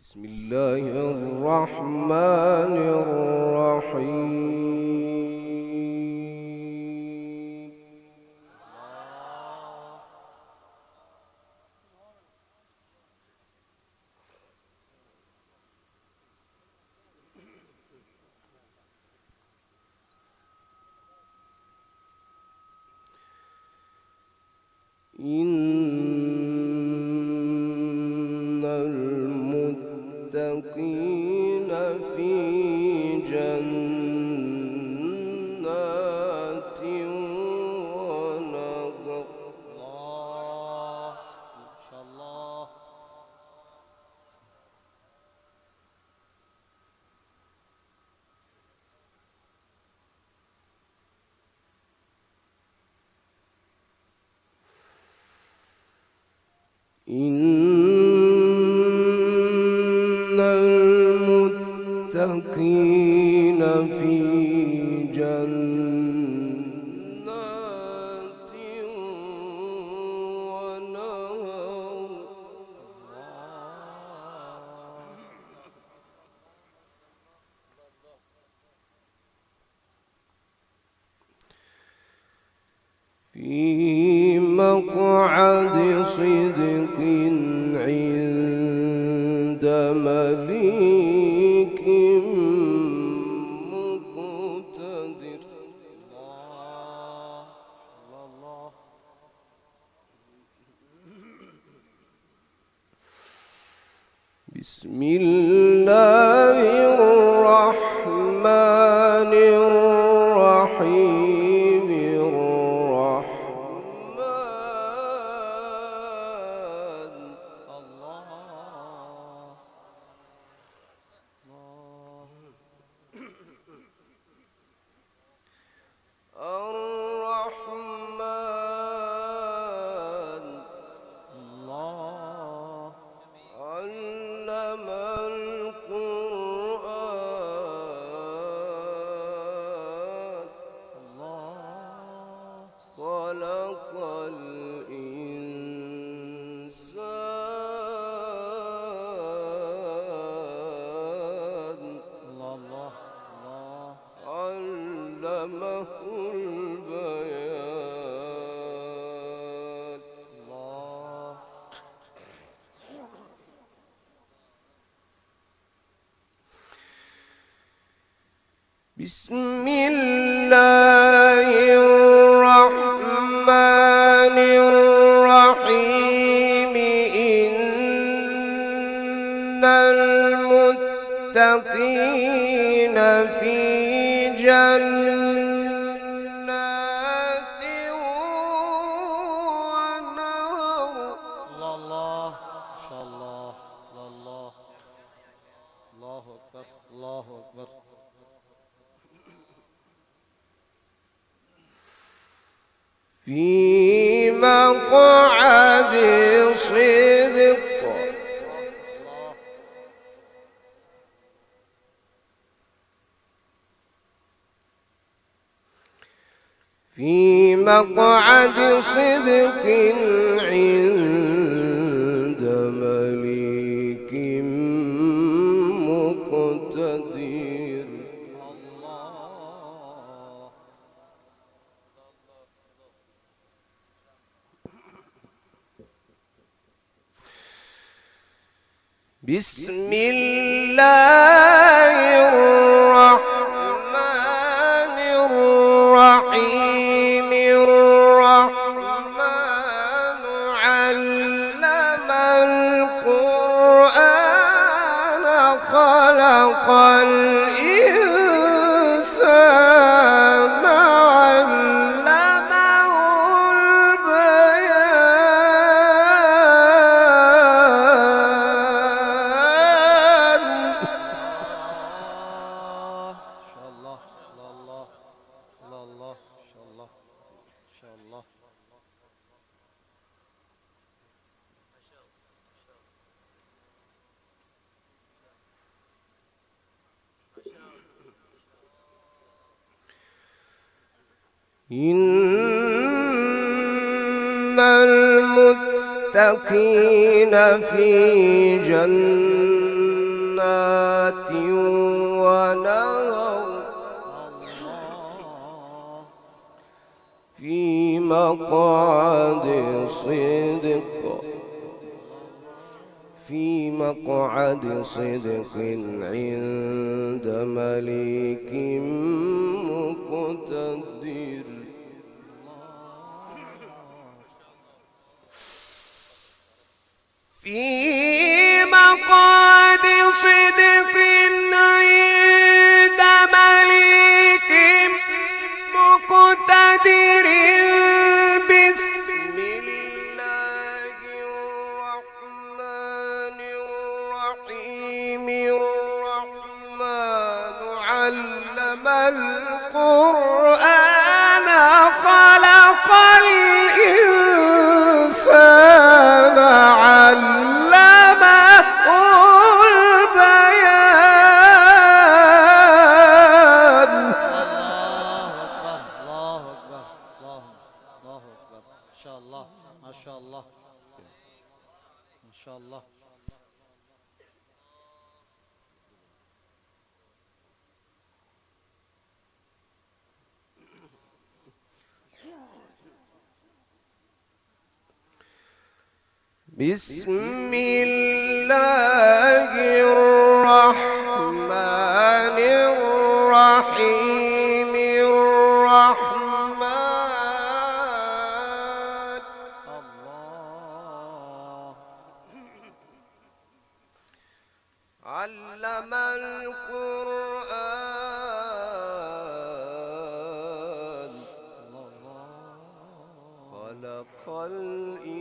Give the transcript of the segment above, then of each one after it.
بسم الله الرحمن الرحيم. إن المتقين في جنات ونهر. الله ما شاء الله. إن المتقين في جنات ونهر. في مقعد صدق عند مليك مقتدر. الله. بسم الله الرحمن الرحيم. خلق الإنسان الله. علمه البيان. الله. بسم الله الرحمن الرحيم. إن المتقين في جنات ونهر. الله ما شاء الله. الله. الله أكبر. الله أكبر. في مقعد صدق في مقعد صدق عند مليك مقتدر. بسم الله الرحمن الرحيم. الرحمن علم القرآن خلق الإنسان علمه البيان. الله. الله. الله. الله. الله. إن المتقين في جنات جنات ونهر في مقعد صدق عند مليك مقتدر. في مقعد صدق عند مليك مقتدر. بسم الله الرحمن الرحيم. الرحمن علم القرآن خلق الإنسان علمه البيان. الله أكبر الله أكبر. ما شاء الله ما شاء الله ما شاء الله. بسم الله الرحمن الرحيم. الرحمن الله علم القرآن خلق الإنسان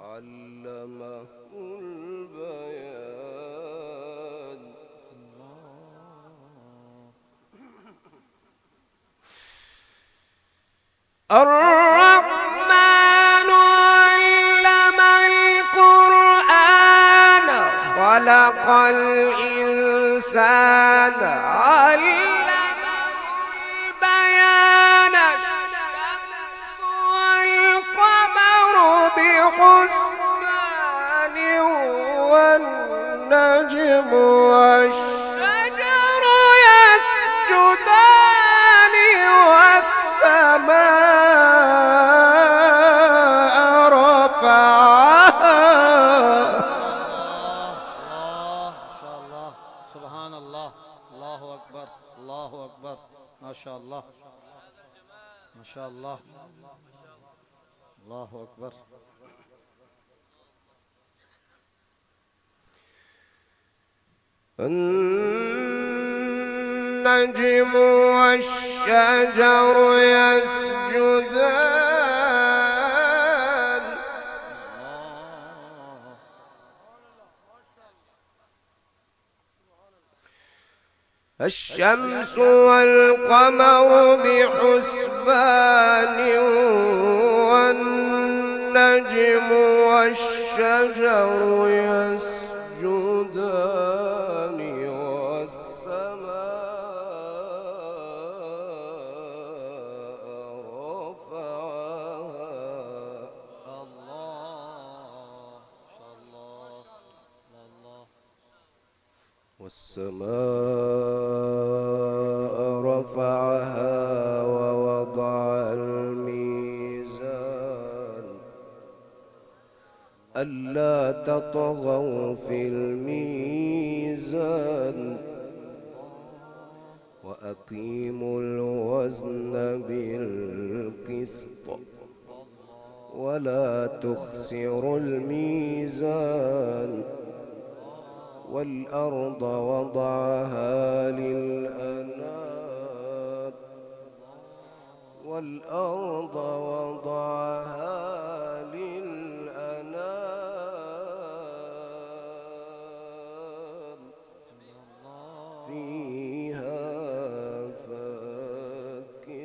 علمه البيان. الرحمن علم القرآن خلق الإنسان علمه البيان. الشمس والقمر بحسبان والنجم والشجر يسجدان والسماء رفعها. الله ما شاء الله. سبحان الله. الله أكبر الله أكبر. ما شاء الله ما شاء الله. الله أكبر. النجم والشجر يسجدان. الشمس والقمر بحسبان والنجم والشجر يسجدان والسماء رفعها. الله ما شاء الله الله. والسماء رفعها ووضع الميزان ألا تطغوا في الميزان وأقيموا الوزن بالقسط ولا تخسروا الميزان. والأرض وضعها للأنام والأرض وضعها للأنام فيها فاكهة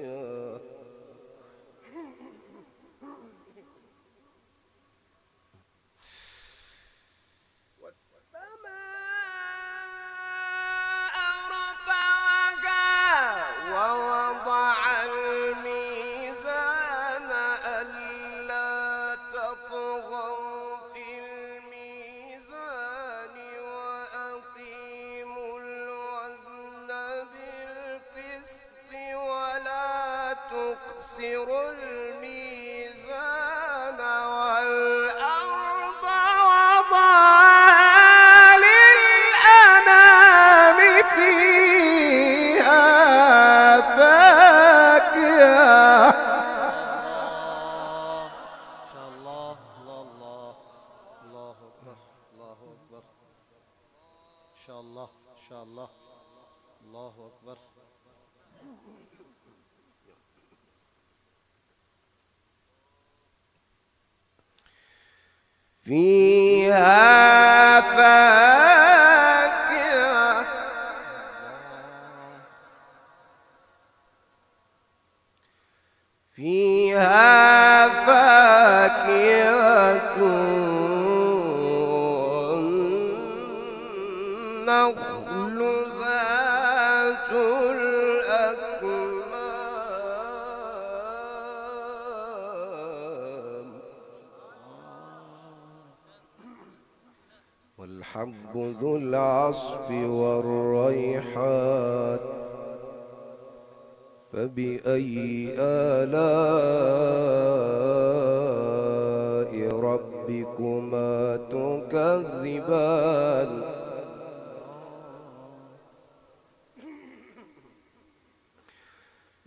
ووضع الميزان ألا يخسر الميزان والأرض وضعها للأنام فيها فاكهة. إن شاء الله. الله الله أكبر. الله أكبر. إن شاء الله. إن شاء الله. الله أكبر. فيها فاكهة فيها فاكهة والنخل ذات الأكمام والحب ذو العصف والريحان فبأي آلاء ربكما تكذبان.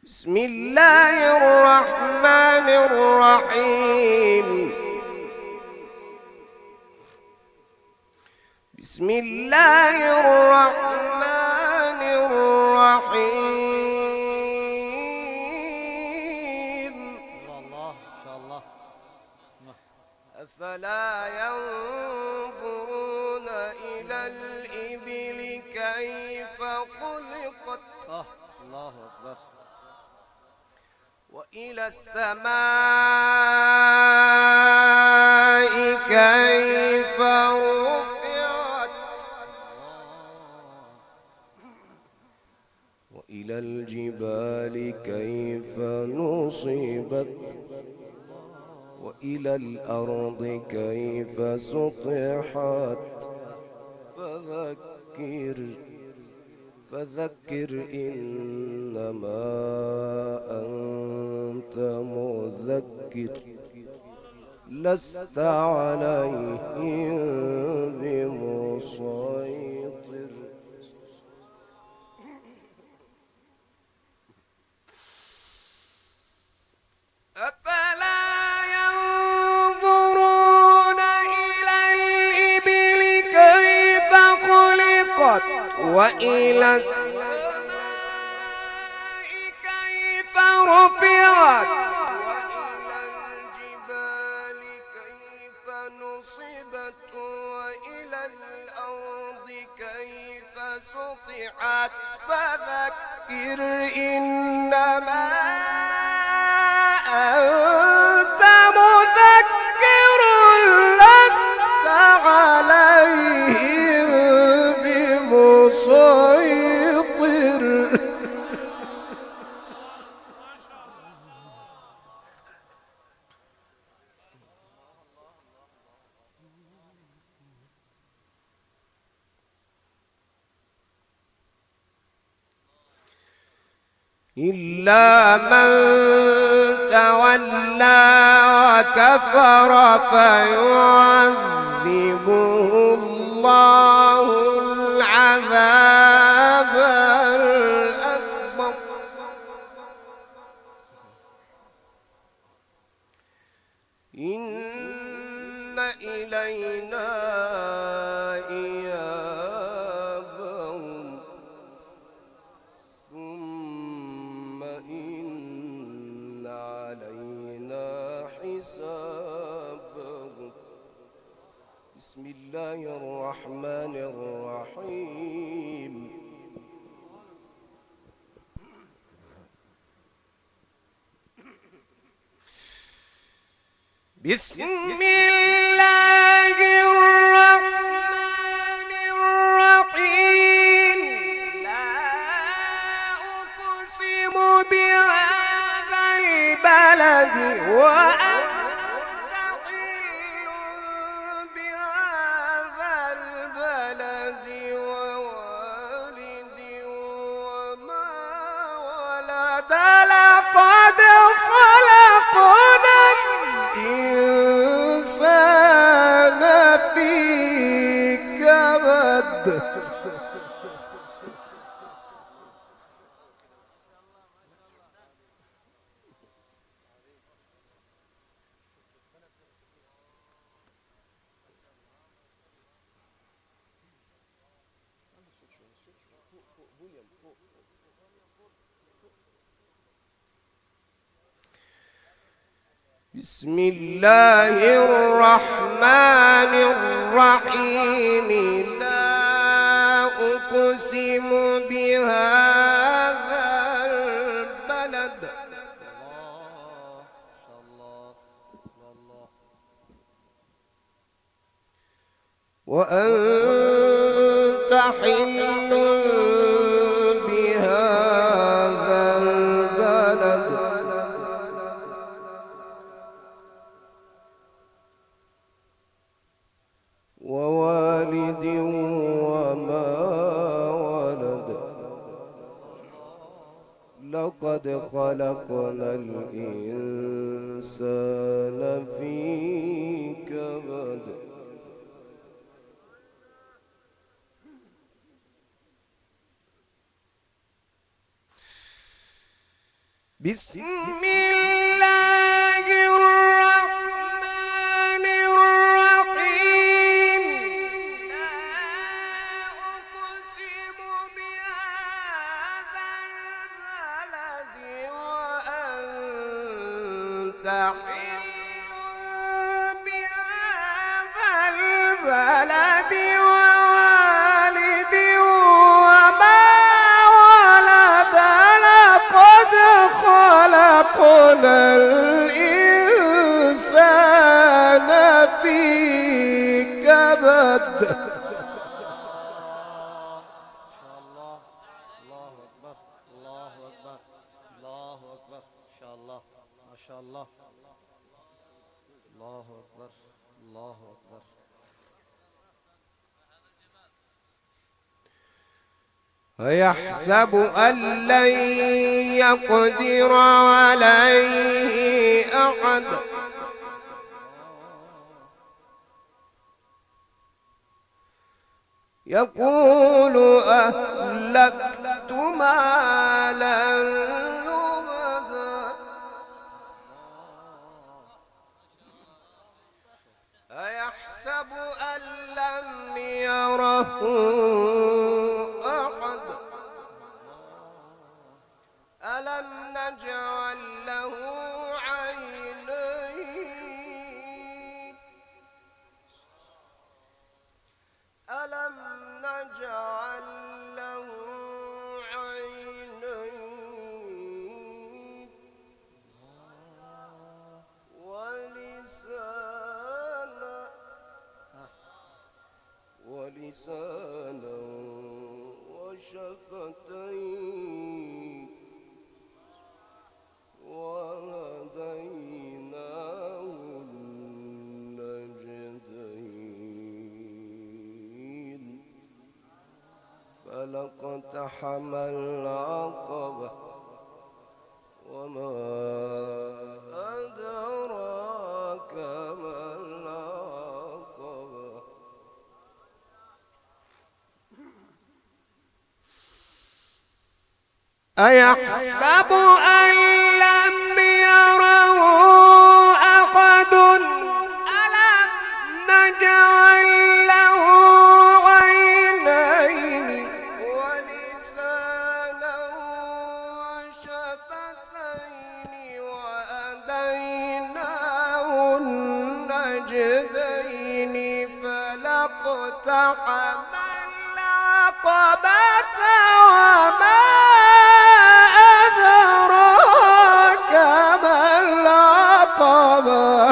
بسم الله الرحمن الرحيم. بسم الله الرحمن الرحيم. الله إن شاء الله. أفلا ينظرون إلى الإبل كيف خلقت الله أكبر. وإلى السماء كيف رفعت وإلى الجبال كيف نصبت وإلى الأرض كيف سطحت فذكر إنما أنت مذكر لست عليهم بمسيطر. أفلا ينظرون إلى الإبل كيف خلقت وإلى السماء كيف رفعت وإلى الجبال كيف نصبت وإلى الأرض كيف سطحت فذكر إنما أنت مذكر لست عليهم بمسيطر. إلا من تولى وكفر فيعذبه الله العذاب الأكبر. إن إلينا إيابهم ثم إن علينا حسابهم. بسم الله الرحمن الرحيم. بسم الله الرحمن الرحيم. لا أقسم بهذا البلد وأنت حل بهذا البلد ووالد وما ولد لقد خلقنا بسم الله الرحمن الرحيم لا أقسم بهذا البلد الله شاء الله الله وأنت حل بهذا البلد ووالد وما ولد لقد خلقنا الإنسان في كبد بسم الله الرحمن الرحيم لا أقسم بهذا البلد وأنت حل بهذا البلد ووالد وما ولد لقد خلقنا الإنسان في كبد شاء الله الله أكبر الله أكبر الله أكبر إن شاء الله ما شاء الله الله أكبر الله أكبر أيحسب أن لن يقدر عليه أحد يقول أهلكت مالا لبدا أيحسب أن لم يره أحد ألم نجعل له عينين ألم نجعل له عينين ولسانا وشفتين وهديناه النجدين فلاقتحم العقبة وما أدراك ما العقبة أيحسب أن لم يره أحد ألم نجعل له عينين ولسانا وشفتين وهديناه النجدين فلاقتحم العقبة وما أدراك ما العقبة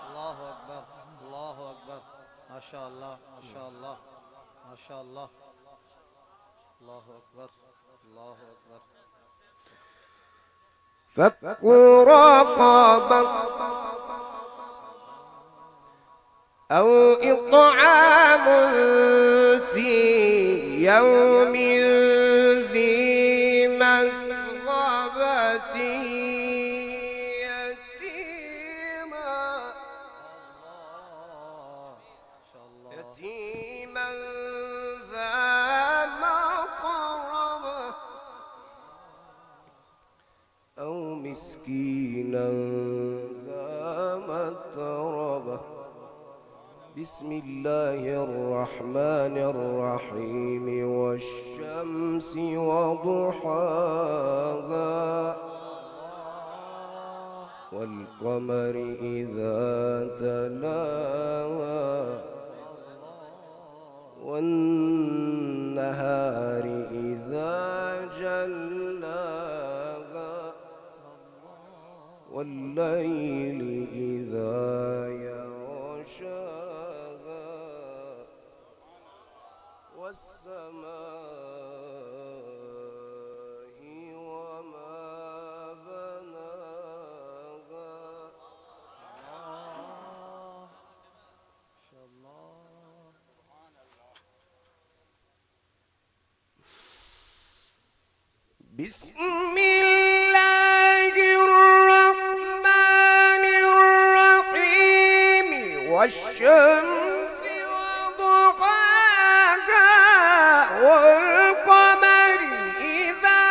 الله أكبر الله أكبر ما شاء الله ما شاء الله ما شاء الله الله أكبر الله أكبر فك رقبة أو إطعام في يوم ذي مسغبة يتيما يتيما ذا مقربة أو مسكينا ذا متربة بسم الله الرحمن الرحيم والشمس وضحاها والقمر إذا تلاها والنهار إذا جلاها والليل إذا يغشاها والسماء وما بناها. ما شاء الله. بسم الله الرحمن الرحيم والشمس وضحاها والقمر إذا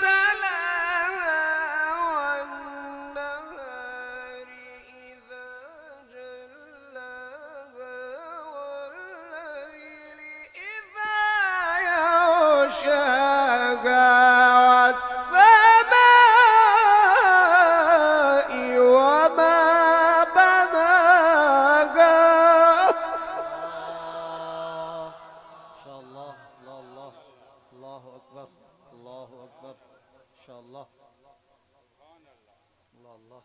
تلاها والنهار إذا جلاها والليل إذا يغشاها والسماء وما بناها. ما شاء الله. الله الله. الله أكبر. الله أكبر. ما شاء الله. الله الله.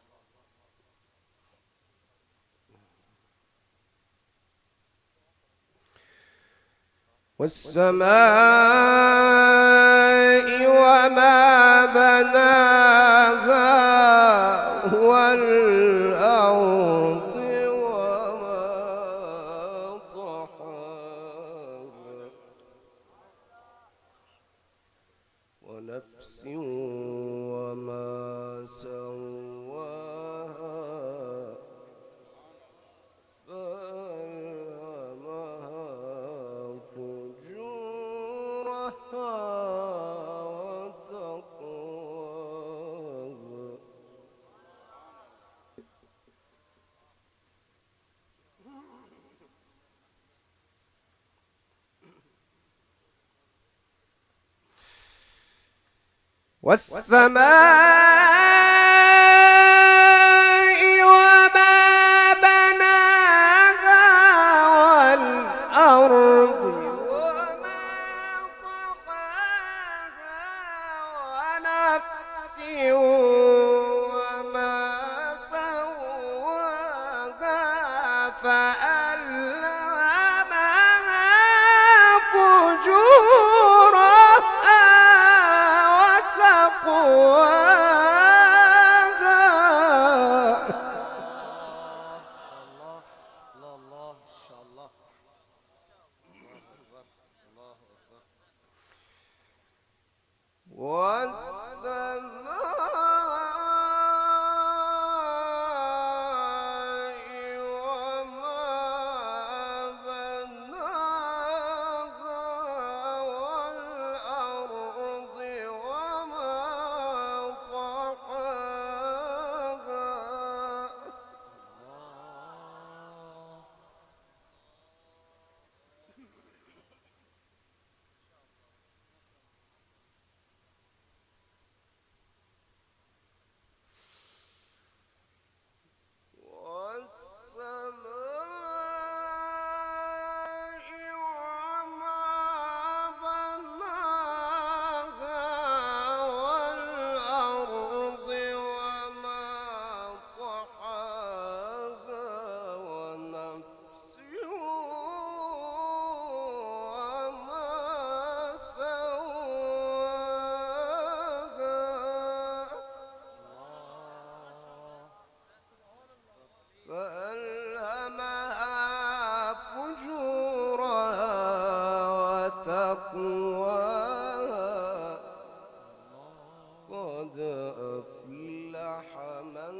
والسماء وما بناها والأرض وما طحاها ونفس وما سواها فألهمها فجورها وتقواها. والسماء وما بناها والأرض وما طحاها ونفس وما سواها فألهمها فجورها وتقواها. الله الله. ما شاء الله. الله أكبر. الله أكبر. والسماء وما بناها والأرض وما طحاها. والسماء وما بناها والأرض وما طحاها ونفس وما سواها فألهمها فجورها وتقواها قد أفلح من